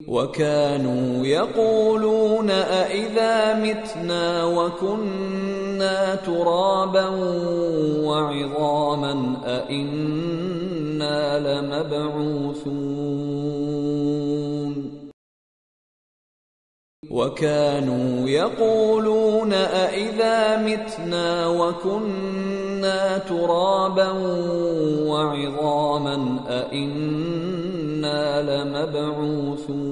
وكانوا يقولون أإذا متنا وكنا ترابا وعظاما أإنا لمبعوثون وكانوا يقولون أإذا متنا وكنا ترابا وعظاما أإنا لمبعوثون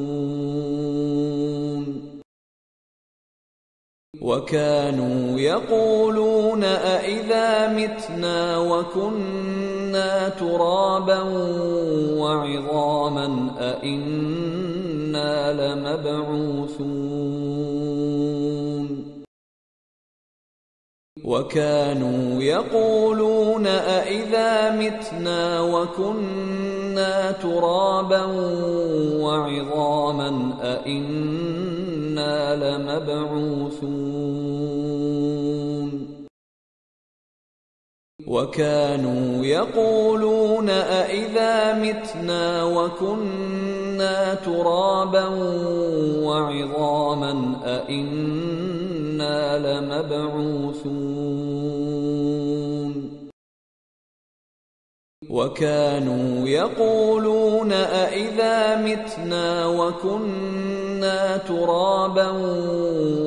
وكانوا يقولون أإذا متنا وكنا ترابا وعظاما أإنا لمبعوثون وكانوا يقولون أإذا متنا وكنا ترابا وعظاما أإنا لمبعوثون وكانوا يقولون أإذا متنا وكنا ترابا وعظاما أإنا لمبعوثون وكانوا يقولون أإذا متنا وكنا ترابا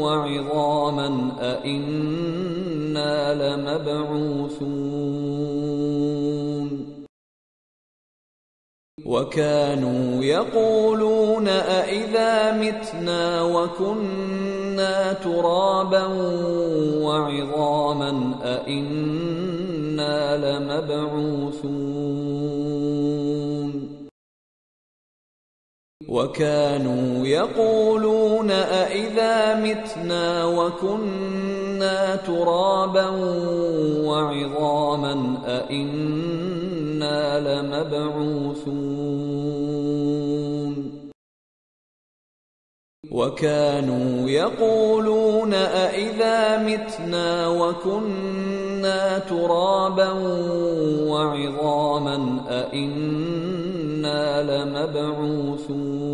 وعظاما أإنا لمبعوثون وكانوا يقولون أإذا متنا وكنا ترابا وعظاما أإنا لمبعوثون وكانوا يقولون أإذا متنا وكنا ترابا وعظاما أإنا لمبعوثون وكانوا يقولون أإذا متنا وكنا ترابا وعظاما أإنا لمبعوثون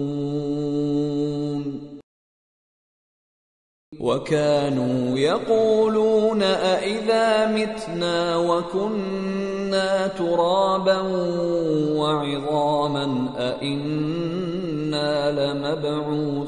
وكانوا يقولون أإذا متنا وكنا ترابا وعظاما أإنا لمبعوثون